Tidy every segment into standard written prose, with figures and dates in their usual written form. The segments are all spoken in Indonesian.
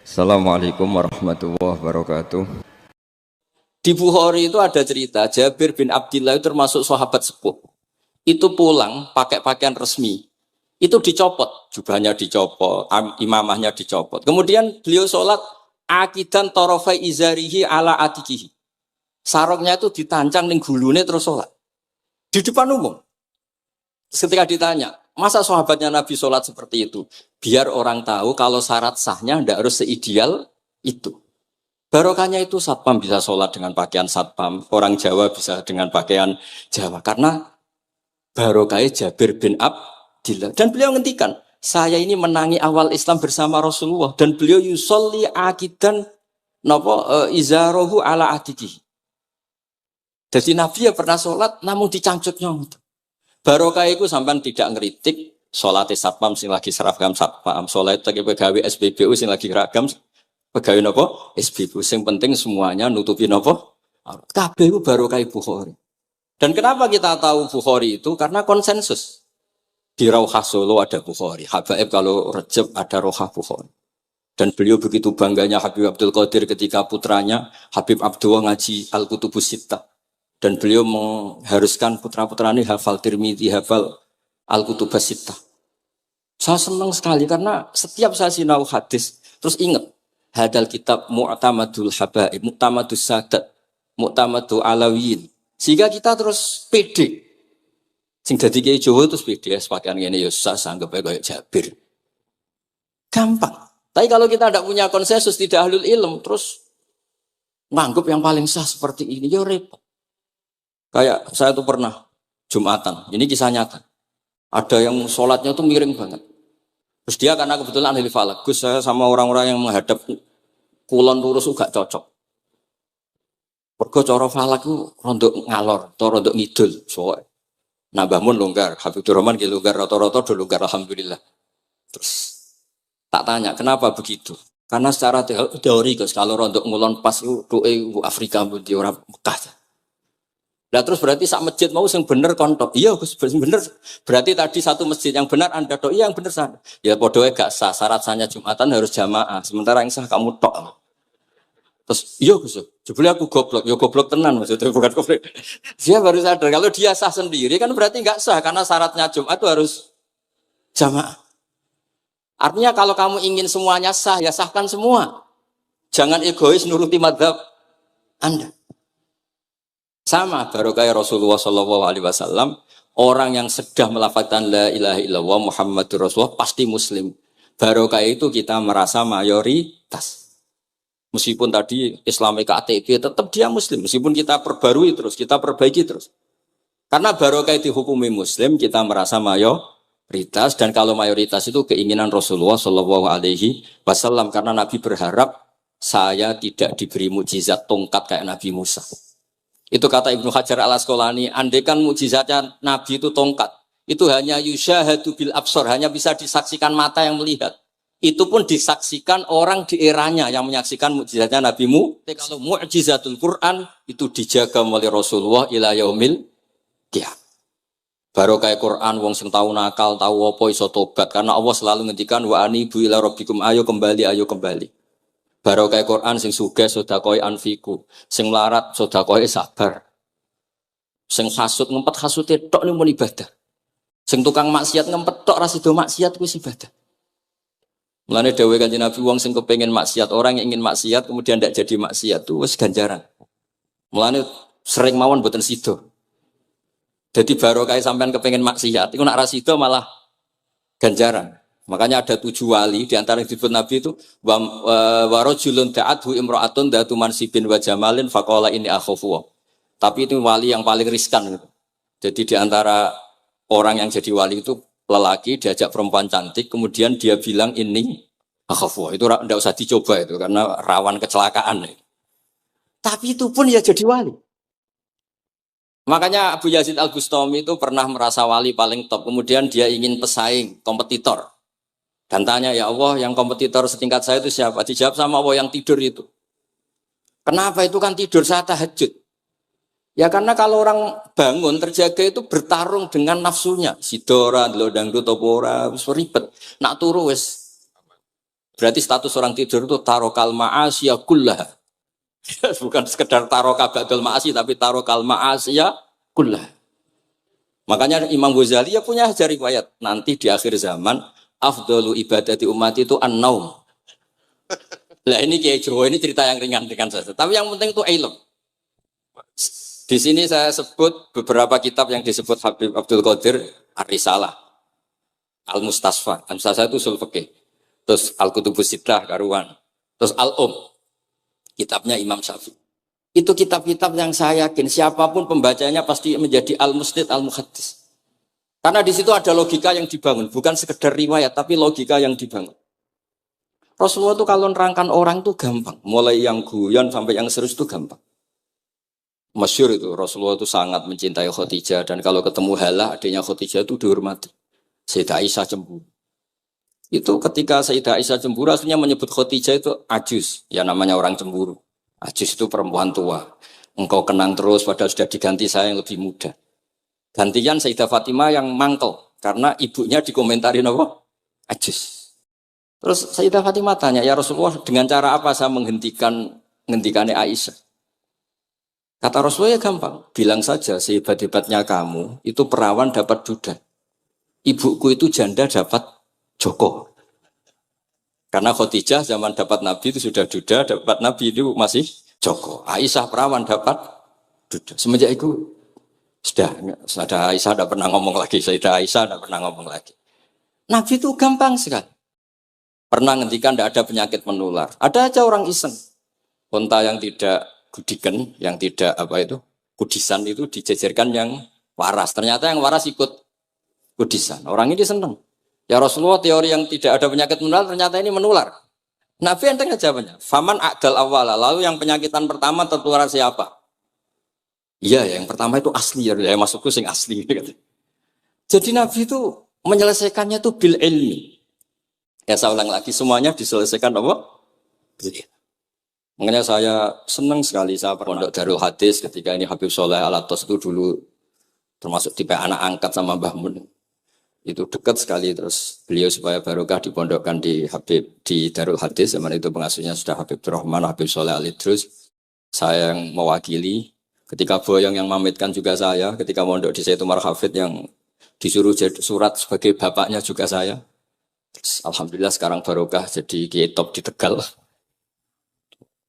Assalamualaikum warahmatullahi wabarakatuh. Di Bukhari itu ada cerita Jabir bin Abdillah itu termasuk sahabat sepuh. Itu pulang pakai pakaian resmi. Itu dicopot, jubahnya dicopot, imamahnya dicopot. Kemudian beliau sholat akidan torofai izarihi ala atikihi. Sarungnya itu ditancang ning gulune terus sholat. Di depan umum. Ketika ditanya, masa sahabatnya Nabi sholat seperti itu? Biar orang tahu kalau syarat sahnya tidak harus seideal itu. Barokahnya itu satpam bisa sholat dengan pakaian satpam, orang Jawa bisa dengan pakaian Jawa. Karena barokahnya Jabir bin Abdillah. Dan beliau ngendikan, saya ini menangi awal Islam bersama Rasulullah. Dan beliau yusolli akidan izarohu ala adiki. Jadi Nabi ya pernah sholat, namun dicangcutnya. Barokah itu sampai tidak ngeritik sholat satpam sing lagi seragam satpam, sholat lagi pegawai SPBU sing lagi seragam pegawai nopo SPBU. Sing penting semuanya nutupi nopo. Kabeh itu barokah Bukhari. Dan kenapa kita tahu Bukhari itu? Karena konsensus. Di Rauhah Solo ada Bukhari, Habaib kalau Rejab ada Rauhah Bukhari. Dan beliau begitu bangganya Habib Abdul Qadir ketika putranya Habib Abdullah ngaji Al-Kutubus Sittah. Dan beliau mengharuskan putra-putranya hafal Tirmidzi, hafal Al-Kutubus Sittah. Saya senang sekali karena setiap saya sinau hadis terus ingat hadal kitab Mu'tamadul Habaib, Mu'tamadus Sadat, Mu'tamadul Alawiyin. Sehingga kita terus pede. Sing dadi kiai Jawa terus pede pakaian ngene ya sah anggap ae koyo Jabir. Gampang. Tapi kalau kita tidak punya konsensus, tidak ahlul ilm, terus nganggap yang paling sah seperti ini, ya repot. Kayak saya tuh pernah Jumatan, ini kisah nyata. Ada yang sholatnya tuh miring banget. Terus dia karena kebetulan ahli falak, Gus saya sama orang-orang yang menghadap kulon lurus gak cocok. Mergo cara falak itu rondok ngalor, atau rondok ngidul. Soalnya nambah mun longgar, Habibur Rahman ki longgar, rata-rata do longgar alhamdulillah. Terus tak tanya kenapa begitu? Karena secara teori Gus kalau rondok ngulon pas itu doe Afrika di orang Mekah. Nah terus berarti sak masjid mau yang bener kontok. Iya Gus bener. Berarti tadi satu masjid yang benar Anda tok. Iya yang bener sah. Ya podoe gak sah. Syarat sahnya Jumatan harus jamaah. Sementara yang sah kamu tok. Terus iya Gus. Jebule aku goblok. Ya goblok tenan maksudnya bukan goblok. Dia baru sadar kalau dia sah sendiri kan berarti gak sah karena syaratnya Jumat itu harus jamaah. Artinya kalau kamu ingin semuanya sah ya sahkan semua. Jangan egois nuruti madzhab Anda. Sama barokah Rasulullah SAW, orang yang sedang melafazkan la ilaha illallah Muhammadur Rasulullah pasti muslim. Barokah itu kita merasa mayoritas. Meskipun tadi Islami KTP tetap dia muslim. Meskipun kita perbarui terus, kita perbaiki terus. Karena barokah dihukumi muslim, kita merasa mayoritas. Dan kalau mayoritas itu keinginan Rasulullah SAW. Karena Nabi berharap saya tidak diberi mukjizat tongkat kayak Nabi Musa. Itu kata Ibnu Hajar al-Asqalani, andaikan mukjizatnya Nabi itu tongkat, itu hanya yusyahadu bil absor, hanya bisa disaksikan mata yang melihat. Itu pun disaksikan orang di eranya yang menyaksikan mukjizatnya Nabi Musa. Kalau mukjizatul Quran itu dijaga oleh Rasulullah ila yaumil qiyamah. Barokah Quran wong sing tau nakal, tau apa iso tobat karena Allah selalu ngendikan wa anibu ila rabbikum ayo kembali. Barokah Quran sing sugih sedekah anfiku, sing melarat sedekah sabar. Sing hasud ngempet hasude tok niku ibadah. Sing tukang maksiat ngempet tok ra sida maksiat kuwi ibadah. Mulane dawuh Kanjeng Nabi wong sing kepengin maksiat, orang yang ingin maksiat kemudian tidak jadi maksiat itu wis ganjaran. Mulane sering mawon mboten sida. Jadi barokah sampean kepengin maksiat, iku nak ra sida malah ganjaran. Makanya ada 7 wali di antara yang disebut Nabi itu warajulun da'athu imra'atun datu mansibin wa jamalin faqala ini akhafu. Tapi itu wali yang paling riskan gitu. Jadi di antara orang yang jadi wali itu lelaki diajak perempuan cantik kemudian dia bilang ini akhafu. Itu enggak usah dicoba itu karena rawan kecelakaan. Tapi itu pun ya jadi wali. Makanya Abu Yazid Al-Bustami itu pernah merasa wali paling top. Kemudian dia ingin pesaing, kompetitor. Dan tanya, ya Allah, yang kompetitor setingkat saya itu siapa? Dijawab sama Allah yang tidur itu. Kenapa itu kan tidur saat tahajud? Ya karena kalau orang bangun terjaga itu bertarung dengan nafsunya. Sidora, delodang, topora, ribet. Nak turu wis Berarti status orang tidur itu tarokal ma'asya kullah. Bukan sekedar taroka ba'dal ma'asi, tapi tarokal ma'asya kullah. Makanya Imam Ghazali ya punya ajar riwayat. Nanti di akhir zaman, afdalu ibadati umat itu an-naum. Lah ini Kiai Jawa ini cerita yang ringan-ringan saja. Tapi yang penting itu ilmu. Di sini saya sebut beberapa kitab yang disebut Habib Abdul Qadir Ar-Risalah, Al-Mustasfa. Al-Mustasfa itu usul fikih. Terus Al-Kutubus Sittah karuan. Terus kitabnya Imam Syafi'i. Itu kitab-kitab yang saya yakin siapapun pembacanya pasti menjadi al-musnid, al-muhaddis. Karena di situ ada logika yang dibangun, bukan sekedar riwayat, tapi logika yang dibangun. Rasulullah itu kalau nerangkan orang itu gampang, mulai yang guyon sampai yang serius itu gampang. Masyhur itu Rasulullah itu sangat mencintai Khadijah dan kalau ketemu Halah adiknya Khadijah itu dihormati. Sayyidah Aisyah cemburu. Itu ketika Sayyidah Aisyah cemburu aslinya menyebut Khadijah itu ajus, ya namanya orang cemburu. Ajus itu perempuan tua. Engkau kenang terus padahal sudah diganti saya yang lebih muda. Gantian Sayyidah Fatimah yang mangkel karena ibunya dikomentarin apa? Ajus. Terus Sayyidah Fatimah tanya, ya Rasulullah dengan cara apa saya menghentikannya Aisyah? Kata Rasulullah ya gampang, bilang saja sehebat-hebatnya kamu itu perawan dapat duda. Ibuku itu janda dapat joko. Karena Khadijah zaman dapat Nabi itu sudah duda, dapat Nabi itu masih joko. Aisyah perawan dapat duda. Semenjak itu sudah Aisyah tidak pernah ngomong lagi, Sayyidah Aisyah tidak pernah ngomong lagi. Nabi itu gampang sekali. Pernah ngendikan tidak ada penyakit menular. Ada aja orang iseng. Unta yang tidak gudikan, yang tidak kudisan itu dijejerkan yang waras. Ternyata yang waras ikut kudisan. Orang ini senang. Ya Rasulullah teori yang tidak ada penyakit menular ternyata ini menular. Nabi enteng jawabannya. Faman a'dal awwala. Lalu yang penyakitan pertama tertular siapa? Iya, yang pertama itu asli ya. Masukku sing asli. Jadi Nabi itu menyelesaikannya itu bil ilmi. Ya saya ulang lagi semuanya diselesaikan apa? Bil ilmi. Makanya saya senang sekali saya pondok Darul Hadis ketika ini Habib Soleh Al-Atos itu dulu termasuk tipe anak angkat sama Mbah Mun. Itu dekat sekali terus beliau supaya barokah dipondokkan di Darul Hadis. Zaman itu pengasuhnya sudah Habib Rahman, Habib Soleh Al-Idrus. Saya yang mewakili. Ketika Boyong yang mamitkan juga saya. Ketika mondok di Sayyid Umar Hafid yang disuruh jadi surat sebagai bapaknya juga saya. Terus alhamdulillah sekarang barokah jadi kiai top di Tegal.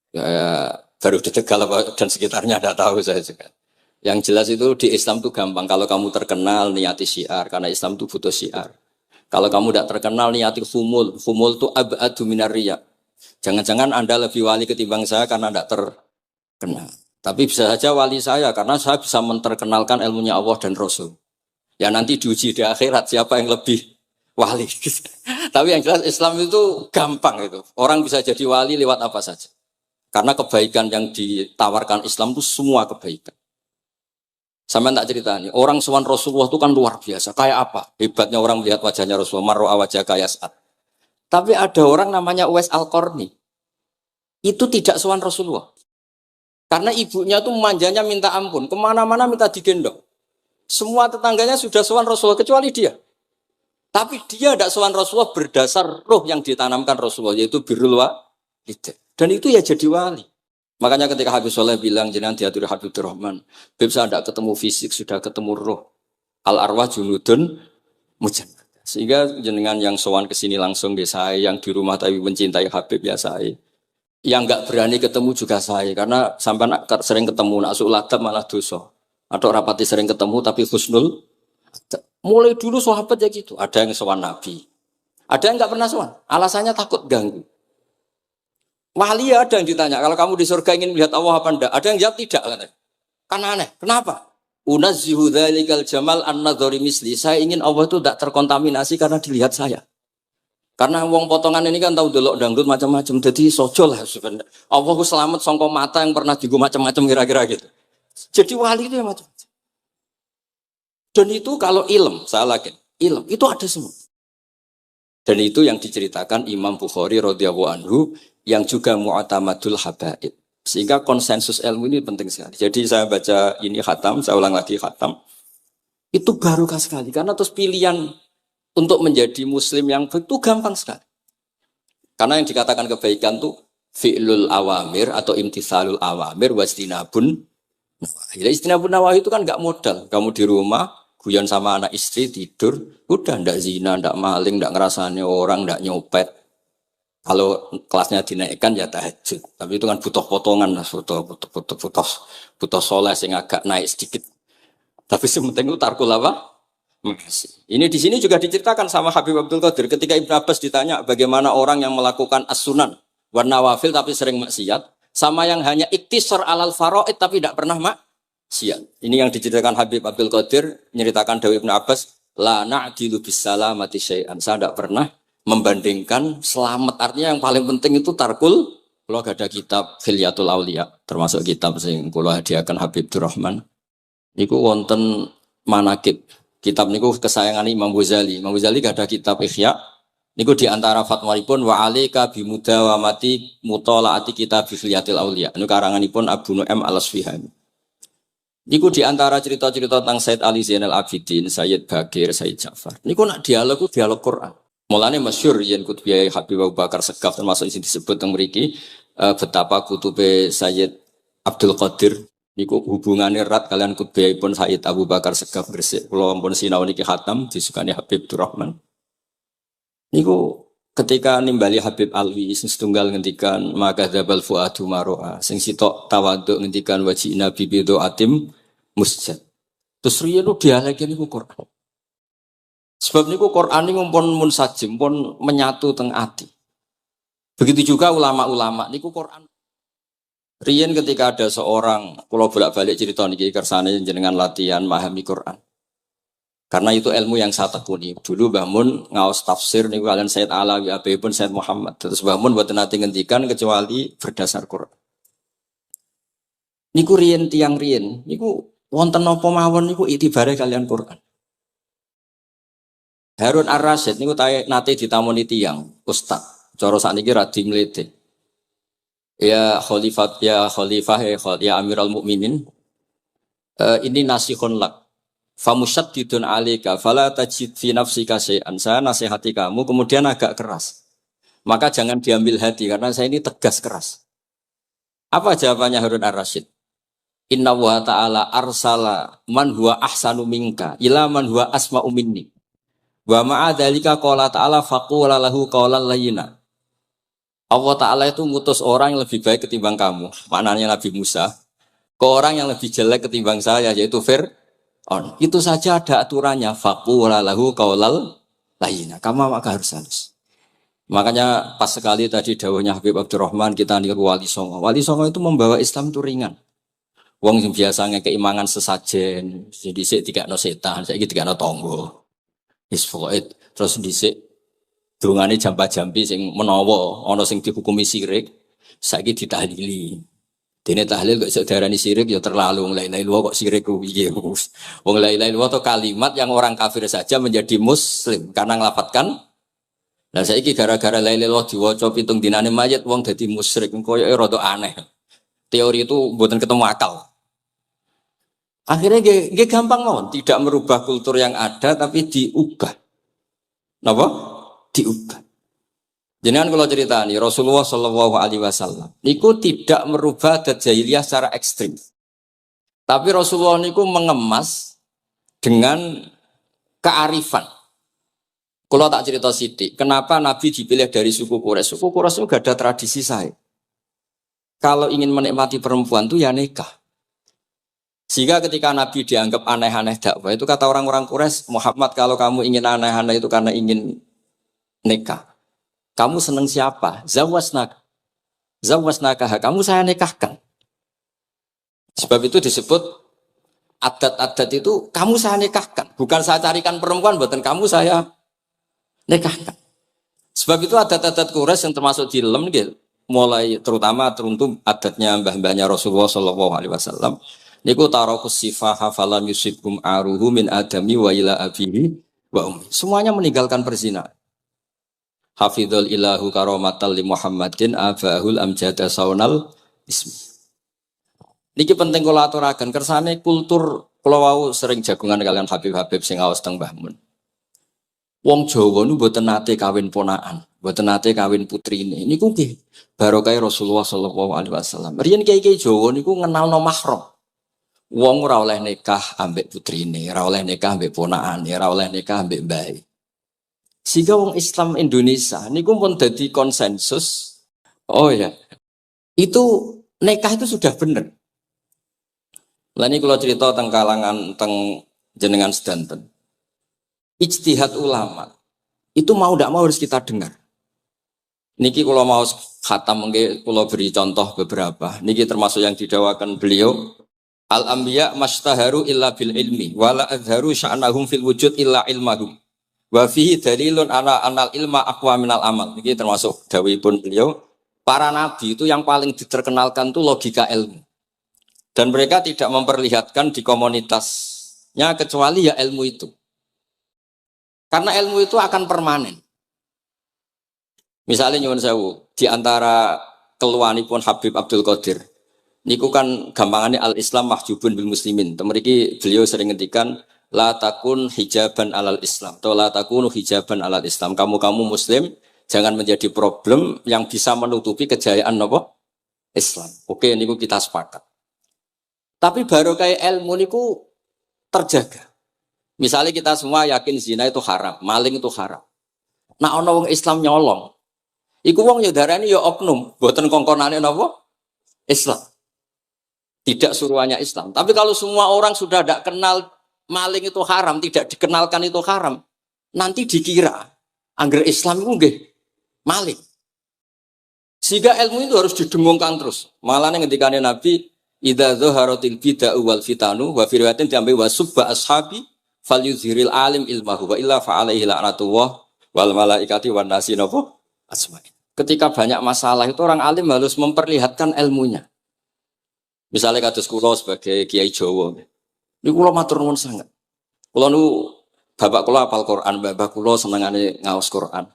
Ya, baru di Tegal dan sekitarnya ada tahu saya juga. Yang jelas itu di Islam itu gampang. Kalau kamu terkenal niati syiar karena Islam itu butuh syiar. Kalau kamu tidak terkenal niati humul. Humul itu abadu minar riya. Jangan-jangan Anda lebih wali ketimbang saya karena tidak terkenal. Tapi bisa saja wali saya karena saya bisa menterkenalkan ilmunya Allah dan Rasul. Ya nanti diuji di akhirat siapa yang lebih wali. Tapi yang jelas Islam itu gampang itu. Orang bisa jadi wali lewat apa saja. Karena kebaikan yang ditawarkan Islam itu semua kebaikan. Sampai tak cerita nih, orang sowan Rasulullah itu kan luar biasa. Kayak apa? Hebatnya orang melihat wajahnya Rasulullah, marro'a wajah kayak saat. Tapi ada orang namanya Uwais Al-Qarni. Itu tidak sowan Rasulullah. Karena ibunya tuh manjanya minta ampun. Kemana-mana minta digendong. Semua tetangganya sudah sowan Rasulullah, kecuali dia. Tapi dia tidak sowan Rasulullah berdasar roh yang ditanamkan Rasulullah, yaitu birrul walidain. Dan itu ya jadi wali. Makanya ketika Habib Soleh bilang, jenengan diatur Habib Rahman, Habib saya tidak ketemu fisik, sudah ketemu roh. Al-arwah junudun mujannah. Sehingga jenengan yang sowan ke sini langsung di saya, yang di rumah tapi mencintai Habib ya saya. Yang nggak berani ketemu juga saya, karena sampai sering ketemu, nak su'ladab malah dosa. Atau rapati sering ketemu tapi husnul. Mulai dulu sahabat ya gitu. Ada yang sowan Nabi. Ada yang nggak pernah sowan. Alasannya takut ganggu. Wali ada yang ditanya, kalau kamu di surga ingin melihat Allah apa enggak? Ada yang jawab tidak. Kan aneh. Kenapa? Unazzihu dzalikal jamal an-nadhari misli. Saya ingin Allah itu tidak terkontaminasi karena dilihat saya. Karena wong potongan ini kan tahu delok dangdut macam-macam. Jadi sojo lah sebenarnya. Allah selamat songko mata yang pernah digu macam-macam kira-kira gitu. Jadi wali itu yang macam-macam. Dan itu kalau ilm, saya yakin, ilm itu ada semua. Dan itu yang diceritakan Imam Bukhari radhiyallahu anhu yang juga mu'tamadul habaib. Sehingga konsensus ilmu ini penting sekali. Jadi saya baca ini khatam, saya ulang lagi khatam. Itu barokah sekali karena terus pilihan untuk menjadi muslim yang baik itu gampang sekali. Karena yang dikatakan kebaikan tuh fi'lul awamir atau imtithalul awamir wastinabun. Ya istinabun nawahi itu kan nggak modal. Kamu di rumah guyon sama anak istri tidur, udah ndak zina, ndak maling, ndak ngerasani orang, ndak nyopet. Kalau kelasnya dinaikkan ya tahajud. Tapi itu kan butuh potongan lah, butuh soleh sing agak naik sedikit. Tapi sementing itu tarkul apa? Makasih. Ini di sini juga diceritakan sama Habib Abdul Qadir ketika Ibnu Abbas ditanya bagaimana orang yang melakukan as-sunan warna wafil tapi sering maksiat sama yang hanya iktisar alal faraid tapi tidak pernah maksiat. Ini yang diceritakan Habib Abdul Qadir menyeritakan Dawi Ibnu Abbas la na'dilu bisalamati syai'an. Saya tidak pernah membandingkan selamat, artinya yang paling penting itu tarkul. Kalau ada kitab Khilyatul Auliya termasuk kitab sing kula hadiahkan Habib Durrahman niku wonten manakib. Kitab niku kesayangan Imam Ghazali. Imam Ghazali gak ada kitab Ihya. Niku diantara fatwahipun wa alika bimudawamati mutalaati kitab Khilyatul Auliya. Niku karanganipun Abu Nu'aim Al-Asfihani. Niku diantara cerita-cerita tentang Said Ali Zainal Abidin, Sayyid Bakir, Sayyid Ja'far. Niku nak dialog Quran. Mulane masyhur yen kutubiyai Habib Abu Bakar Segaf termasuk isi disebut teng mriki betapa kutube Sayyid Abdul Qadir niku hubungannya erat kalian kutubiyahipun Sayyid Abu Bakar Segaf Gresik. Kula ampun sinau niki khatam disukani Habib Durrahman. Niku ketika nimbali Habib Alwi sing setunggal ngendikan maka dzabal fuadu maroa sing sitok tawaduk ngendikan wajina bibido atim musjad. Terus riyen dialeke niku Quran. Sebab niku Quran ini pun munsajim, pun menyatu teng ati. Begitu juga ulama-ulama niku Quran. Riyen ketika ada seorang, kalau bolak-balik cerita niki kersane jenengan latihan memahami Quran. Karena itu ilmu yang saya tekuni. Dulu Mbah Mun ngaos tafsir niku kalian Said Alawi pun Said Muhammad. Terus Mbah Mun mboten nate ngendikan kecuali berdasar Quran. Niku riyen tiang riyen, niku wonten napa mawon niku itibare kalian Quran. Harun Ar-Rasyid niku nate ditamoni tiyang ustaz. Cara sakniki radi mlete. Ya Khalifah ya Amirul Mukminin. Ini nasihun lak. Famusyaddidun 'alaika fala tajid fi nafsika syai'an. Saya nasihati kamu kemudian agak keras. Maka jangan diambil hati karena saya ini tegas keras. Apa jawabannya Harun Ar-Rasyid? Inna wa ta'ala arsala man huwa ahsanu minka ila man huwa asma'u minni. Wa ma'adzalika qala ta'ala faqula lahu qawlan layyina. Allah Ta'ala itu ngutus orang yang lebih baik ketimbang kamu. Maknanya Nabi Musa. Ke orang yang lebih jelek ketimbang saya yaitu Fir'aun. Itu saja ada aturannya. Faqula lahu qawlan layyina. Kamu maka harus halus. Makanya pas sekali tadi dawuhnya Habib Abdurrahman kita niru Wali Songo. Wali Songo itu membawa Islam itu ringan. Wong sing biasanya keimangan sesajen, jadi sik dikakno setan, saiki dikakno tangga. Terus dhisik dungane jampa-jampi sing menawa ana sing dihukumi syirik saiki ditahlili. Dene tahlil kok iso diarani syirik ya terlalu la ilaha illallah kok syirik ku piye. Wong la ilaha illallah itu kalimat yang orang kafir saja menjadi muslim karena nglafatkan. Lah saiki gara-gara la ilaha illallah diwaca pitung dinane mayit wong dadi musyrik koyoke rada aneh. Teori itu mboten ketemu akal. Akhirnya dia gampang mawon, tidak merubah kultur yang ada tapi diubah. Napa? Diubah. Jenengan kalau cerita nih Rasulullah Shallallahu Alaihi Wasallam, niku tidak merubah adat jahiliyah secara ekstrim. Tapi Rasulullah niku mengemas dengan kearifan. Kalau tak cerita sidik, kenapa Nabi dipilih dari suku Quraisy? Suku Quraisy itu gak ada tradisi saya. Kalau ingin menikmati perempuan tuh ya nikah. Sehingga ketika Nabi dianggap aneh-aneh dakwah itu kata orang-orang Quraisy, Muhammad kalau kamu ingin aneh-aneh itu karena ingin nikah. Kamu seneng siapa? Zawasnaka. Kamu saya nikahkan. Sebab itu disebut adat-adat itu kamu saya nikahkan. Bukan saya carikan perempuan, buatan kamu saya nikahkan. Sebab itu adat-adat Quraisy yang termasuk di lem gitu. Mulai terutama teruntuk adatnya mbah-mbahnya Rasulullah Shallallahu Alaihi Wasallam. Niku tarokus sifaha falam yusibkum aruhu min adami wa ila abihi wa ummi. Semuanya meninggalkan perzinahan. Hafidhul ilahu karomatal li Muhammadin abahul amjada saunal ismi. Niki penting kula aturaken kersane kultur kula wau sering jagungan kalian Habib-habib sing aos teng Mbah Mun. Wong Jawa nu mboten nate kawin ponakan, mboten nate kawin putrine. Niku nggih barokah Rasulullah sallallahu alaihi wasallam. Riyen kiai-kiai Jawa niku ngenalno mahram. Wong ora oleh nikah ambek putrine, ora oleh nikah ambek ponakane, ora oleh nikah ambek mbae. Sehingga wong Islam Indonesia niku pun dadi konsensus. Oh ya, itu nikah itu sudah benar. Lah ini kalau cerita tentang kalangan tentang jenengan sedanten. Ijtihad ulama itu mau tidak mau harus kita dengar. Niki kalau mau khatam mungkin kalau beri contoh beberapa. Niki termasuk yang didawakan beliau. Al-anbiya mastaharu illa bil ilmi wala azharu sya'nahum fil wujud illa ilmahum. Wa fihi dalilun ana anal ilma aqwa minal amal. Niki termasuk dawuhipun beliau. Para nabi itu yang paling diterkenalkan itu logika ilmu. Dan mereka tidak memperlihatkan di komunitasnya kecuali ya ilmu itu. Karena ilmu itu akan permanen. Misalnya nyuwun sewu, di antara keluhanipun Habib Abdul Qadir, niku kan gampangannya al-Islam mahjubun bil muslimin. Temeriki beliau sering ngendikan la takun hijaban alal Islam atau la takunu hijaban alal Islam. Kamu muslim jangan menjadi problem yang bisa menutupi kejayaan apa? Islam. Oke, niku kita sepakat. Tapi baru kayak ilmu niku terjaga. Misalnya kita semua yakin zina itu haram, maling itu haram. Nah ana wong Islam nyolong. Iku wong ya darani ya oknum, mboten kongkonane napa? Islam. Tidak suruhannya Islam. Tapi kalau semua orang sudah tidak kenal maling itu haram, tidak dikenalkan itu haram, nanti dikira angger Islam itu nggih maling. Sehingga ilmu itu harus didengungkan terus. Malah ngendikane Nabi, idza dzaharatil bid'ah wal fitanu wa fi riwayatin diambil wasubba ashabi falyuzhiril alim ilmahu wa illa fa alaihi la'natullah wal malaikati wan nasi napa asma'in. Ketika banyak masalah itu orang alim harus memperlihatkan ilmunya. Misalnya kados kula sebagai kiai Jawa. Niku kula matur nuwun sangat. Kula nu bapak kula hafal Quran, bapak kula senengane ngaos Quran.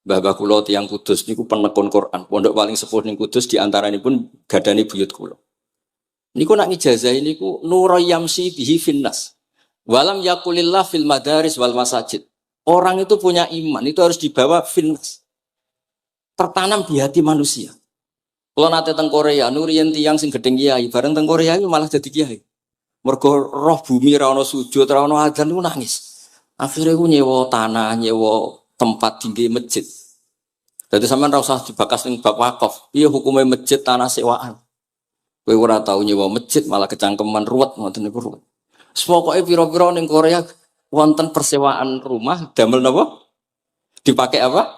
Bapak kula tiyang Kudus niku penekun Quran. Pondok paling sepuh ning Kudus di antaranipun gadani buyut kula. Niku nak ngijazahi niku nurayamsi bihi finnas. Walam yakulillah fil madaris wal masajid. Orang itu punya iman, itu harus dibawa finnas. Tertanam di hati manusia. Kalau nate teng Korea, nuriyen tiyang sing gedeng kiai, bareng teng Korea itu malah jadi kiai. Mergo roh bumi ra ono sujud, ra ono adzan niku nangis. Akhirnya ku nyewa tanah, nyewa tempat tinggi masjid. Jadi sampean ra usah dibakas ning bab wakaf. Piye hukume masjid tanah sewaan? Kowe ora tau nyewa masjid malah kecangkeman ruwet ngoten niku ruwet. Pokoke pira-pira ning Korea wonten persewaan rumah damel napa? Dipakai apa?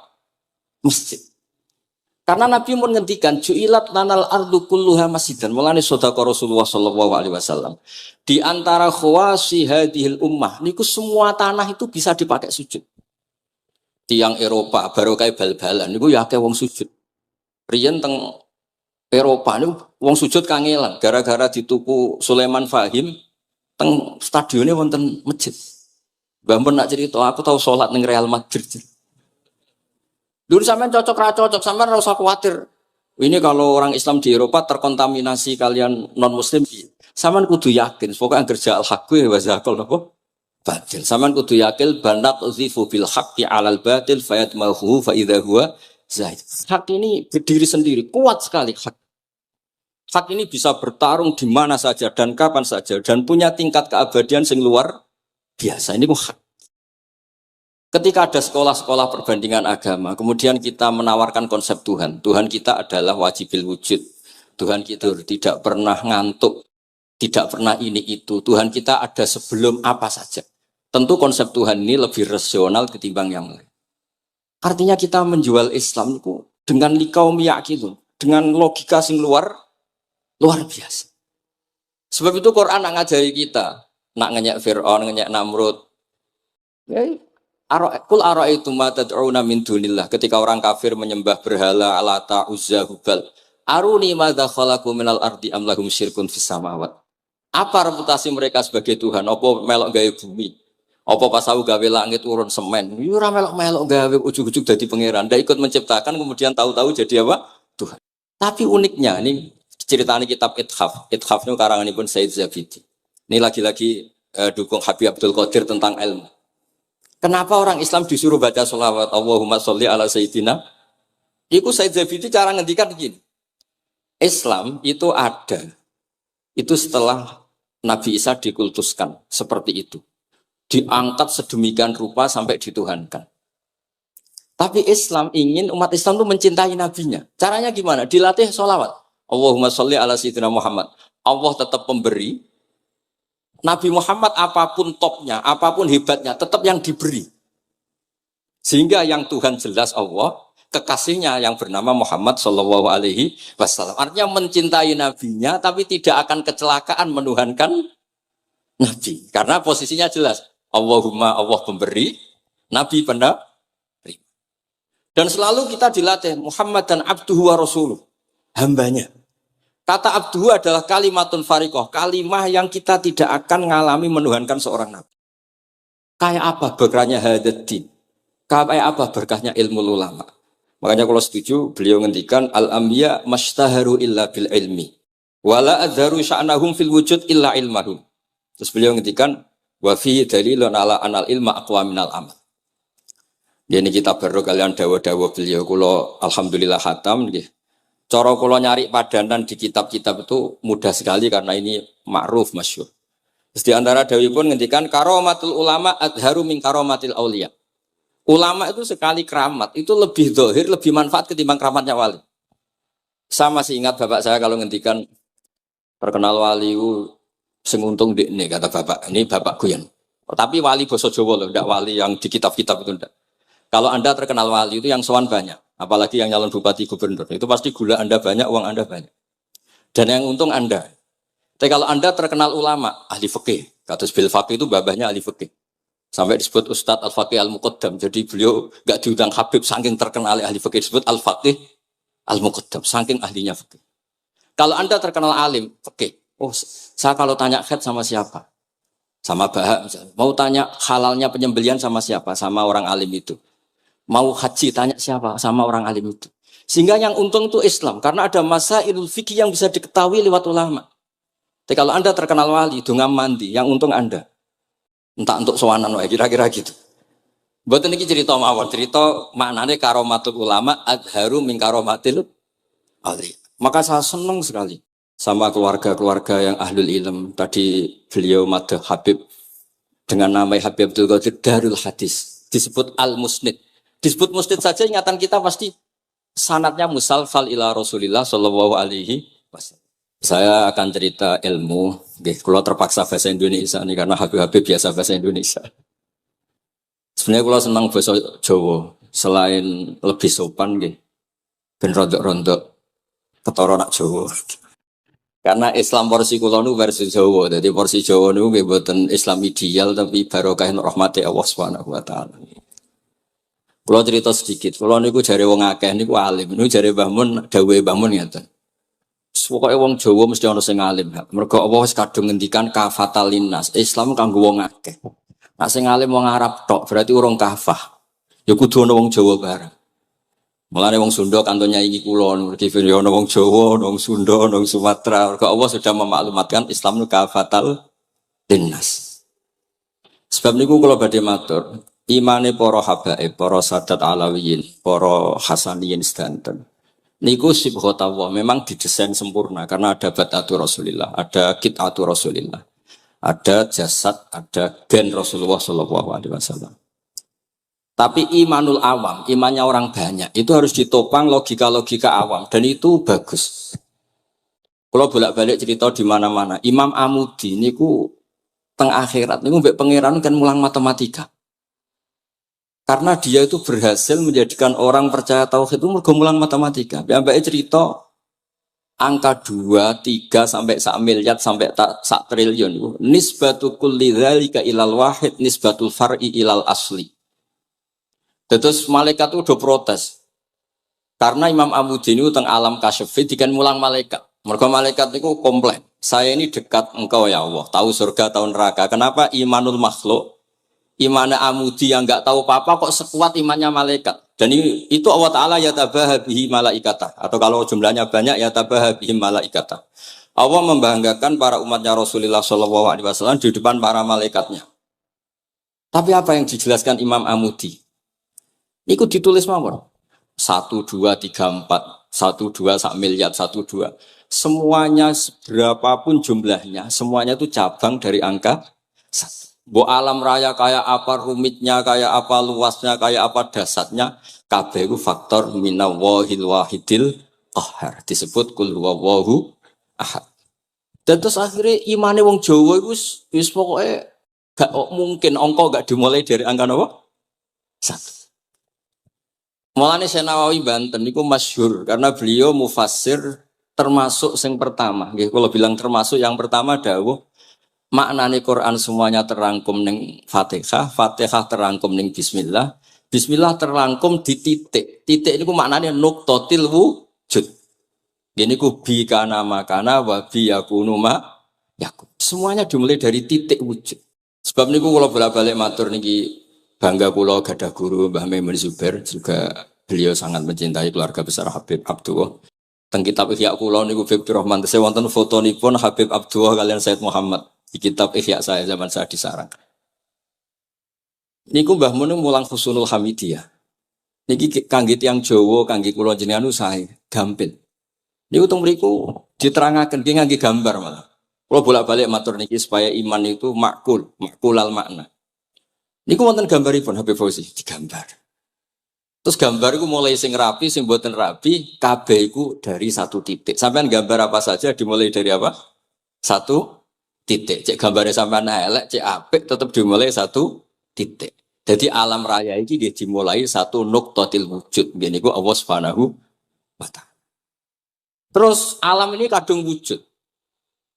Masjid. Karena Nabi pun ngendikan ju'ilat lanal ardu kulluha masjidan. Mulane sedekah Rasulullah sallallahu alaihi wasallam. Di antara khawasi hadhil ummah niku semua tanah itu bisa dipakai sujud. Tiang Eropa baru kayak bal-balan niku ya akeh wong sujud. Riyen teng Eropa niku wong sujud kangelan gara-gara dituku Sulaiman Fahim teng stadionnya wonten masjid. Mbah mun nak cerita aku tahu salat ning Real Madrid. Dulu sampean cocok ra cocok, sampean ora usah khawatir. Ini kalau orang Islam di Eropa terkontaminasi kalian non muslim, sampean kudu yakin, pokoknya kerja al-haqqi wa zakal napa? Batil. Sampean kudu yakin banat uzifu bil haqqi 'alal batil fayatmahu fa idza huwa zaid. Hak ini berdiri sendiri, kuat sekali hak. Hak ini bisa bertarung di mana saja dan kapan saja dan punya tingkat keabadian sing luar biasa. Ini hak. Ketika ada sekolah-sekolah perbandingan agama, kemudian kita menawarkan konsep Tuhan. Tuhan kita adalah wajibil wujud. Tuhan kita tidak pernah ngantuk, tidak pernah ini itu. Tuhan kita ada sebelum apa saja. Tentu konsep Tuhan ini lebih rasional ketimbang yang lain. Artinya kita menjual Islam itu dengan likaum yakin, dengan logika sing luar biasa. Sebab itu Quran nak ngajari kita, nak ngenyek Fir'aun, ngenyek Namrud. Ya, Kul ara'aitum ma tad'una min dunillah. Ketika orang kafir menyembah berhala Alata, Uzza, Hubal. Aruni madza khalaqu minal ardi am lahum syirkun fis samawat. Apa reputasi mereka sebagai Tuhan? Apa melok gawe bumi? Apa pas tahu gawe langit urun semen? Yo ora melok-melok gawe ujug-ujug dadi pangeran. Ndak ikut menciptakan kemudian tahu-tahu jadi apa? Tuhan. Tapi uniknya ini ceritanya kitab Ithaf. Ithaf itu karanganipun Said Zabidi. Ini lagi-lagi dukung Habib Abdul Qadir tentang ilmu. Kenapa orang Islam disuruh baca sholawat Allahumma sholli ala sayyidina? Iku Said Zabidi cara ngendikan gini. Islam itu ada. Itu setelah Nabi Isa dikultuskan seperti itu. Diangkat sedemikian rupa sampai dituhankan. Tapi Islam ingin umat Islam itu mencintai nabinya. Caranya gimana? Dilatih sholawat. Allahumma sholli ala sayyidina Muhammad. Allah tetap pemberi. Nabi Muhammad apapun topnya, apapun hebatnya, tetap yang diberi. Sehingga yang Tuhan jelas Allah, kekasihnya yang bernama Muhammad Shallallahu Alaihi Wasallam. Artinya mencintai nabinya, tapi tidak akan kecelakaan menuhankan nabi. Karena posisinya jelas. Allahumma Allah pemberi, nabi penerima. Dan selalu kita dilatih Muhammad dan abduhu wa rasuluh, hambanya. Kata abduhu adalah kalimatun fariqoh, kalimah yang kita tidak akan mengalami menuhankan seorang nabi. Kayak apa berkahnya hadatin? Kayak apa berkahnya ilmu ulama? Makanya kalau setuju, beliau ngendikan al-anbiya mashtaharu illa bil ilmi, wala adharu sya'nahum fil wujud illa ilmahum. Terus beliau ngendikan wa fi dalilun ala anal ilma aqwa minal amal. Ini kita baru kalian dawa-dawa beliau kula alhamdulillah khatam nggih. Cara kula nyari padanan di kitab-kitab itu mudah sekali karena ini ma'ruf masyhur. Terus di antara dawuhipun ngendikan karomatul ulama adharu min karomatil auliya. Ulama itu sekali keramat itu lebih zahir, lebih manfaat ketimbang keramatnya wali. Saya masih ingat bapak saya kalau ngendikan terkenal wali sing untung dekne kata bapak. Ini bapak Guyon. Tapi wali basa Jawa loh, ndak wali yang di kitab-kitab itu ndak. Kalau Anda terkenal wali itu yang sowan banyak, apalagi yang nyalon bupati gubernur, itu pasti gula Anda banyak, uang Anda banyak. Dan yang untung Anda. Tapi kalau Anda terkenal ulama, ahli fikih, kata bil faqih itu babahnya ahli fikih. Sampai disebut Ustadz Al-Faqih Al-Muqaddam. Jadi beliau enggak diundang Habib saking terkenal ahli fikih, disebut Al-Faqih Al-Muqaddam, saking ahlinya fikih. Kalau Anda terkenal alim fikih, oh saya kalau tanya khed sama siapa? Sama Bahak misalnya. Mau tanya halalnya penyembelian sama siapa? Sama orang alim itu. Mau haji tanya siapa? Sama orang alim itu. Sehingga yang untung itu Islam. Karena ada masailul fikih yang bisa diketahui lewat ulama. Tapi kalau Anda terkenal wali, dungam mandi, yang untung Anda. Entah untuk sowanan, kira-kira gitu. Buat ini cerita mawon. Cerita maknanya karomatul ulama adharu min karomatil ali. Maka saya senang sekali sama keluarga-keluarga yang ahlul ilm. Tadi beliau madah Habib dengan nama Habib Abdul Qadir Darul Hadis. Disebut Al-Musnid. Disebut musnid saja ingatan kita pasti sanadnya musalsal ila Rasulillah sallallahu alaihi wasallam. Saya akan cerita ilmu, kalau terpaksa bahasa Indonesia nih karena Habib biasa bahasa Indonesia. Sebenarnya kalau senang bahasa Jawa, selain lebih sopan nggih, ben rondok-rondok ketara nak Jawa. Karena Islam porsi kula nu versi Jawa, jadi porsi Jawa nu nggih mboten Islam ideal tapi barokah rahmati Allah Subhanahu wa taala. Kalau cerita sedikit, kalau niku jare wong akeh niku alim, niku jare Mbah Mun, dawuhe Mbah Mun ngeten. Pokoke wong Jawa mesti ana sing alim. Mergo Allah wis kadung ngendikan kafatal linnas. Islam kanggo wong akeh. Nek sing alim wong Arab tok, berarti urung kafah. Ya kudu ana wong Jawa bareng. Mulane wong Sunda kantonnya iki kula ngerti ana wong Jawa, ana wong Sunda, ana wong Sumatera. Mergo Allah sudah memaklumatkan Islam niku kafatal linnas. Sebab niku kula badhe matur imane para habaib, para sadat alawiyin, para hasaniyin sedanten. Niku sibghatullah memang didesain sempurna karena ada batatu Rasulillah, ada kit'atu Rasulillah, ada jasad, ada gen Rasulullah sallallahu alaihi wasallam. Tapi imanul awam, imannya orang banyak, itu harus ditopang logika-logika awam dan itu bagus. Kalau bolak-balik cerita di mana-mana, Imam Amudi niku teng akhirat niku mbek pangeran kan mulang matematika. Karena dia itu berhasil menjadikan orang percaya tauhid itu mergo mulang matematika. Mbake cerita angka 2, 3 sampai 1 miliar sampai 1 triliun itu nisbatu kulli dzalika ilal wahid nisbatul far'i ilal asli. Terus malaikat itu udah protes. Karena Imam Amudi ini teng alam kasyafi dikan mulang malaikat. Mergo malaikat itu komplain. Saya ini dekat engkau ya Allah, tahu surga, tahu neraka. Kenapa imanul makhluk? Imannya Amudi yang enggak tahu apa-apa kok sekuat imannya malaikat. Dan itu Allah Ta'ala yatabaha bihi malaikatah. Atau kalau jumlahnya banyak yatabaha bihi malaikatah. Allah membanggakan para umatnya Rasulullah SAW di depan para malaikatnya. Tapi apa yang dijelaskan Imam Amudi? Niku ditulis mawon. 1234, 12 sak miliar, 12. Semuanya berapapun jumlahnya, semuanya itu cabang dari angka 1. Bo alam raya kayak apa rumitnya, kayak apa luasnya, kayak apa dasarnya, kabeh itu faktor minawahil wahidil qahar. Disebut kul huwallahu ahad. Dan terus akhirnya imane wong Jawa itu wis pokoknya gak mungkin angka gak dimulai dari angka apa? 1. Mulane Syekh Nawawi Banten niku masyhur karena beliau mufassir termasuk yang pertama. Nggih kula bilang termasuk yang pertama dawuh maknane Quran semuanya terangkum ning Fatihah, Fatihah terangkum ning bismillah, bismillah terangkum di titik. Titik niku maknane nuqtatil wujud. Gini ku bi kana makana wa bi yakunu ma yakun. Semuanya dimulai dari titik wujud. Sebab niku kula bolak-balik matur niki bangga kula gadah guru Mbah Maimun Zubair, juga beliau sangat mencintai keluarga besar Habib Abdullah. Teng kitab Ihya kula niku Habib Rahman tesih wonten fotonipun Habib Abdullah kalian Said Muhammad di kitab Ihya saya zaman saya di sarang. Niku Mbah Mun mulang Husnul Hamidiyah. Niki kangge tiyang Jawa, kangge kula jenengan sae gampil. Niku teng mriku diterangaken nggih ngangge gambar malah. Kula bolak-balik matur niki supaya iman itu makulal makna. Niku wonten gambaripun Habib Fauzi digambar. Terus gambar itu mulai sing rapi, sing mboten rapi, kabeh iku dari satu titik. Sampean gambar apa saja dimulai dari apa? Satu titik. Cek gambarnya sampean elek, cek apik tetap dimulai satu titik. Jadi alam raya ini dia dimulai satu nuqtatil wujud. Gini ku Allah Subhanahu wa ta'ala. Terus alam ini kadung wujud.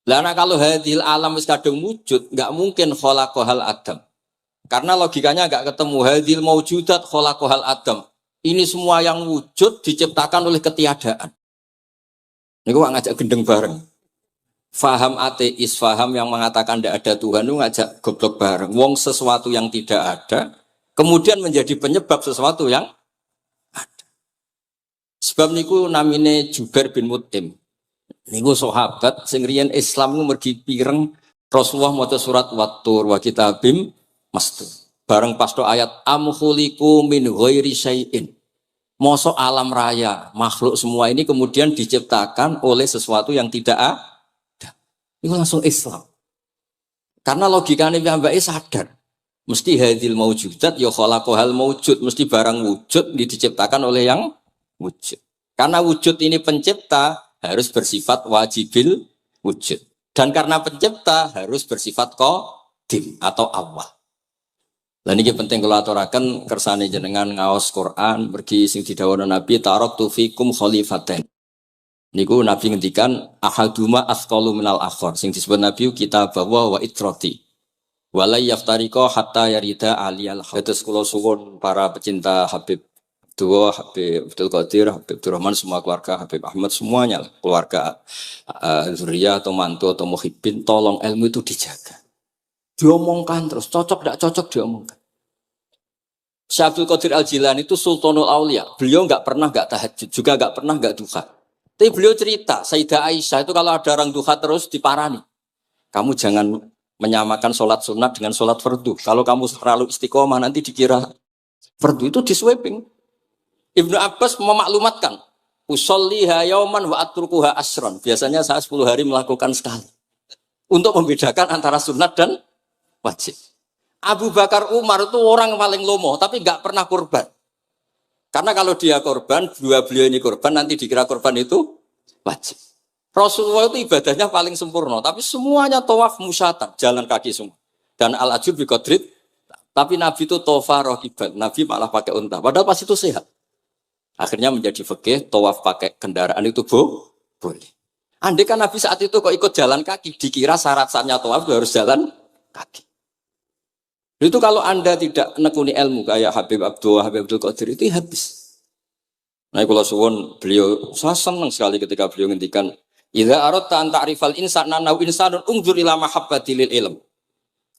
Lah kalau hadil alam wis kadung wujud, enggak mungkin khalaqahal adam. Karena logikanya enggak ketemu hadil maujudat khalaqahal adam. Ini semua yang wujud diciptakan oleh ketiadaan. Ini gua ngajak gendeng bareng. Faham ateis, faham yang mengatakan tidak ada Tuhan itu ngajak goblok bareng. Wong sesuatu yang tidak ada, kemudian menjadi penyebab sesuatu yang ada. Sebab niku namine Jubair bin Mut'im. Niku sahabat sing riyen Islam ku mergi pireng Rasulullah maca surat Wat-Tur wa kitabim mastur. Bareng pas do ayat am khuliqu min ghairi syai'in. Mosok alam raya, makhluk semua ini kemudian diciptakan oleh sesuatu yang tidak ada. Itu langsung Islam. Karena logikanya piyambake sadar. Mesti hadil maujudat ya khalaqahal maujud, mesti barang wujud diciptakan oleh yang wujud. Karena wujud ini pencipta harus bersifat wajibil wujud. Dan karena pencipta harus bersifat qadim atau awal. Lah niki penting kula aturaken kersane jenengan ngaos Quran mergi sing didhawuhna Nabi taraktu fikum khalifatain. Niku Nabi ngendikan ahaduma asqalu minal akhar sing disebut Nabi kitab wa itrati. Wala yaftariqa hatta yarida aliyal hadis kula suwun para pecinta Habib Abdullah, Habib Abdul Qadir, Habib Abdurrahman, semua keluarga Habib Ahmad semuanya keluarga zuriyah atau mantu atau muhibbin tolong ilmu itu dijaga. Diomongkan terus, cocok tidak cocok diomongkan. Syekh Abdul Qadir Al-Jilani itu Sultanul Aulia. Beliau nggak pernah nggak tahajud, juga nggak pernah nggak duha. Tapi beliau cerita, Sayyidah Aisyah itu kalau ada orang duha terus diparani. Kamu jangan menyamakan sholat sunat dengan sholat fardu. Kalau kamu terlalu istiqomah nanti dikira fardu itu diswiping. Ibnu Abbas memaklumatkan, usolliha yauman wa atrukuha asron. Biasanya saya 10 hari melakukan sekali. Untuk membedakan antara sunat dan wajib. Abu Bakar Umar itu orang paling lomo, tapi nggak pernah kurban. Karena kalau dia korban, dua beliau ini korban, nanti dikira korban itu wajib. Rasulullah itu ibadahnya paling sempurna, tapi semuanya tawaf musyatan, jalan kaki semua. Dan al-ajub bi qadrit, tapi Nabi itu tofa rohiban, Nabi malah pakai unta, padahal pas itu sehat. Akhirnya menjadi fikih, tawaf pakai kendaraan itu boleh. Andai kan Nabi saat itu kok ikut jalan kaki, dikira syarat-syaratnya tawaf itu harus jalan kaki. Itu kalau Anda tidak nekuni ilmu kayak Habib Abdullah, Habib Abdul Qadir itu habis. Nah, kalau suwun beliau, saya senang sekali ketika beliau ngendikan, "Idza aradta an ta'rifal insana nahu insanun unzur ila mahabbatil ilm."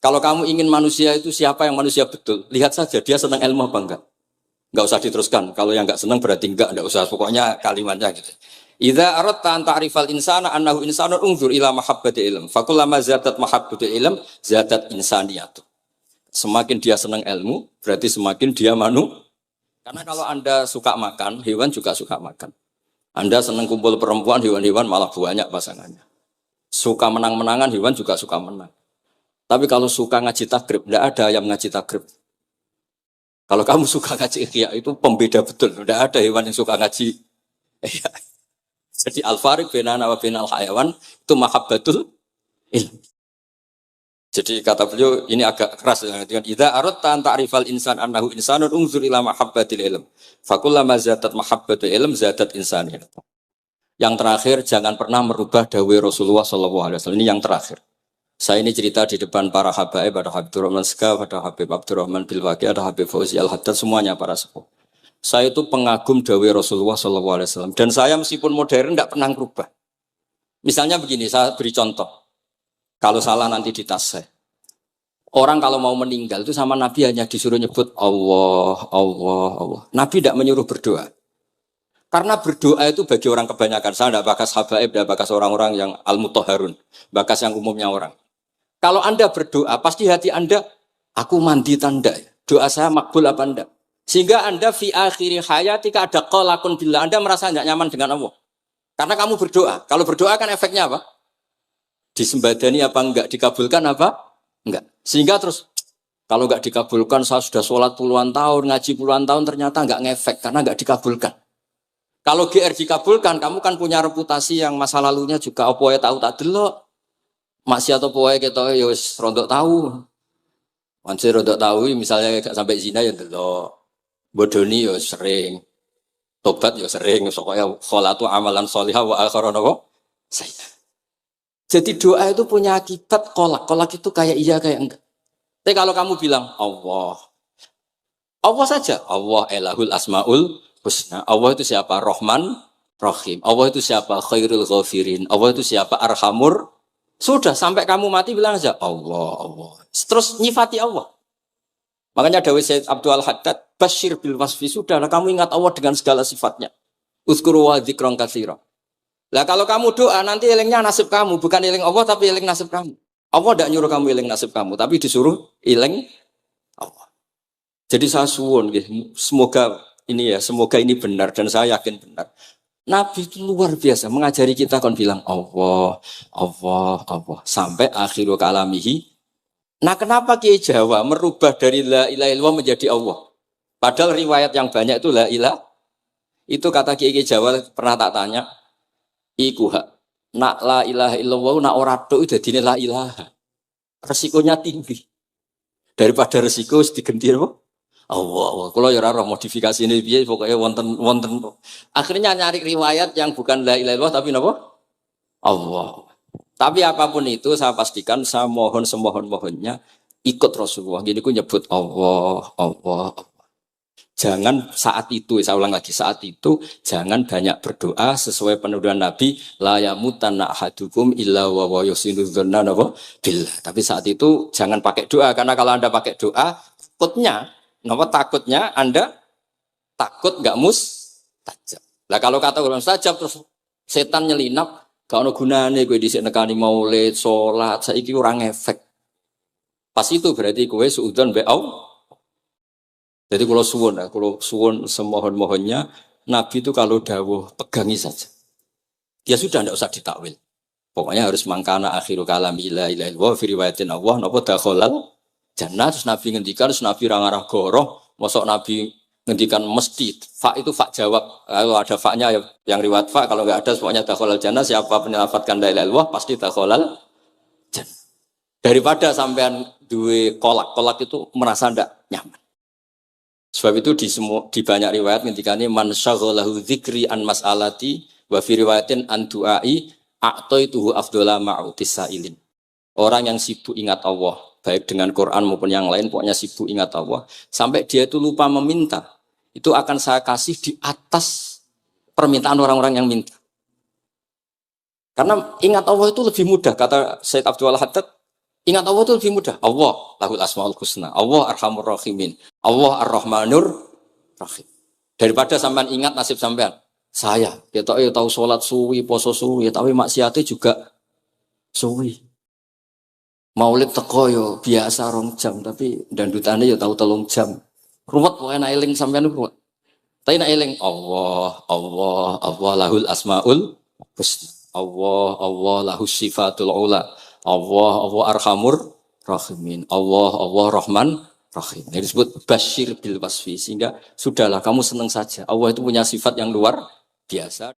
Kalau kamu ingin manusia itu siapa yang manusia betul, lihat saja dia senang ilmu apa enggak. Enggak usah diteruskan. Kalau yang enggak senang berarti enggak usah. Pokoknya kalimatnya gitu. Idza aradta an ta'rifal insana annahu insanun unzur ila mahabbatil ilm. Fakullama zadat mahabbatul ilm zadat insaniyatu. Semakin dia senang ilmu, berarti semakin dia Karena kalau Anda suka makan, hewan juga suka makan. Anda senang kumpul perempuan, hewan-hewan malah banyak pasangannya. Suka menang-menangan, hewan juga suka menang. Tapi kalau suka ngaji takrib, tidak ada yang ngaji takrib. Kalau kamu suka ngaji ihya, itu pembeda betul. Tidak ada hewan yang suka ngaji ihya. Jadi al-fariq bainana wa bainal hayawan itu mahabbatul ilm. Jadi kata beliau ini agak keras dengan idza aradta an ta'rifal insan annahu insanun unzur ila mahabbatil ilm. Fakullama zadat mahabbatul ilm zadat insaniyah. Yang terakhir jangan pernah merubah dawai Rasulullah SAW. Ini yang terakhir. Saya ini cerita di depan para habaib, ada Habib Abdurrahman Sekaf, ada Habib Abdurrahman Bilwaki, ada Habib Fauzi Al-Haddad, semuanya para sepuh. Saya itu pengagum dawai Rasulullah SAW. Dan saya meskipun modern tidak pernah berubah. Misalnya begini, saya beri contoh. Kalau salah nanti di tas saya. Orang kalau mau meninggal itu sama Nabi hanya disuruh nyebut Allah, Allah, Allah. Nabi tidak menyuruh berdoa. Karena berdoa itu bagi orang kebanyakan. Saya tidak bakas habaib, tidak bakas orang-orang yang al-mutahharun. Bakas yang umumnya orang. Kalau Anda berdoa, pasti hati Anda, aku mandi tanda. Doa saya makbul apa enggak? Sehingga Anda fi akhiri hayatika ada qalakun billah. Anda merasa tidak nyaman dengan Allah. Karena kamu berdoa. Kalau berdoa kan efeknya apa? Disembadani apa enggak? Dikabulkan apa? Enggak. Sehingga terus, kalau enggak dikabulkan, saya sudah sholat puluhan tahun, ngaji puluhan tahun, ternyata enggak ngefek. Karena enggak dikabulkan. Kalau GR dikabulkan, kamu kan punya reputasi yang masa lalunya juga apa ya tahu tak delok. Masih atau poe kita ya wis rondok tahu. Masih rondok tahu misalnya gak sampai zina ya delok. Bodoni ya sering. Tobat ya sering, pokoknya kholatu amalan sholihah wa akharana wa sayyi'ah. Jadi doa itu punya akibat kolak. Kolak itu kayak iya kayak enggak. Tapi kalau kamu bilang Allah. Allah saja. Allah elahul asmaul husna. Allah itu siapa? Rahman, Rahim. Allah itu siapa? Khairul ghafirin. Allah itu siapa? Arhamur. Sudah sampai kamu mati bilang aja Allah, Allah. Terus nyifati Allah. Makanya Dawei Sayyid Abdul Haddad, Bashir bil wasfi, sudahlah kamu ingat Allah dengan segala sifatnya. Uzkuru wa dzikran katsira. Lah kalau kamu doa nanti elingnya nasib kamu, bukan eling Allah tapi eling nasib kamu. Allah tidak nyuruh kamu eling nasib kamu, tapi disuruh eling Allah. Jadi saya suwun, semoga ini benar dan saya yakin benar. Nabi itu luar biasa mengajari kita kan bilang Allah, Allah, Allah sampai akhirul kalamihi. Nah kenapa Kiai Jawa merubah dari la ilaha illallah menjadi Allah? Padahal riwayat yang banyak itu la ilah. Itu kata Kiai Jawa pernah tak tanya. Iku hak. Nak la ilaha illallah nak ora tok dadine la ilaha. Resikonya tinggi. Daripada resiko digenti apa? Allah. Kalau ya ora modifikasi ini piye pokoknya wonten. Akhirnya nyari riwayat yang bukan la ilaha illallah tapi napa? Allah. Tapi apapun itu saya pastikan saya mohon semohon-mohonnya ikut Rasulullah. Gini ku nyebut Allah, Allah, Allah. Jangan saat itu, saya ulang lagi, saat itu jangan banyak berdoa sesuai penuduhan Nabi la yamutanna ahadukum illa wa yusinu dzanna billah. Tapi saat itu jangan pakai doa karena kalau Anda pakai doa takutnya Anda takut enggak mustajab. Lah kalau kata orang mustajab terus setan nyelinap gak ono gunane kowe dhisik nekani maulid, salat, saiki ora ngefek. Pas itu berarti kowe suudzon be Allah. Jadi kalau suwun semohon-mohonnya, Nabi itu kalau dawuh pegangi saja. Ya sudah tidak usah ditakwil. Pokoknya harus mangkana akhiru kalami la ilaha illallah fi riwayatin Allah napa dakhalal jannah. Terus Nabi ngendikan, terus Nabi rangarah goroh, mosok Nabi ngendikan mesti fa itu fa jawab. Kalau ada fa-nya yang riwayat fa, kalau enggak ada pokoknya dakhalal jannah, siapa penyelamatkan la ilaha illallah pasti dakhalal jannah. Daripada sampean duwe kolak itu merasa ndak nyaman. Sebab itu di banyak riwayat ngendikane man syaghalahu dzikri an mas'alati wa fi riwayatin an du'ai a'taituhu afdhala ma'utis sa'ilin. Orang yang sibuk ingat Allah, baik dengan Quran maupun yang lain, pokoknya sibuk ingat Allah, sampai dia itu lupa meminta, itu akan saya kasih di atas permintaan orang-orang yang minta. Karena ingat Allah itu lebih mudah, kata Sayyid Abdul Haddad. Ingat Allah itu lebih mudah. Allah lahul asmaul husna. Allah arhamur rahimin. Allah ar-rahmanur rahim. Daripada sampean ingat nasib sampean. Saya, kita tahu sholat suwi, poso suwi, tapi maksiatnya juga suwi. Maulid teko yo biasa 2 jam tapi dandutane yo tahu 3 jam. Ruwet pokoke nek eling sampean ruwet. Tapi nek eling Allah lahul asmaul husna. Allah lahus sifatul ula. Allah arhamur rahimin. Allah rahman rahim. Ini disebut basyir bil wasfi sehingga sudahlah kamu senang saja. Allah itu punya sifat yang luar biasa.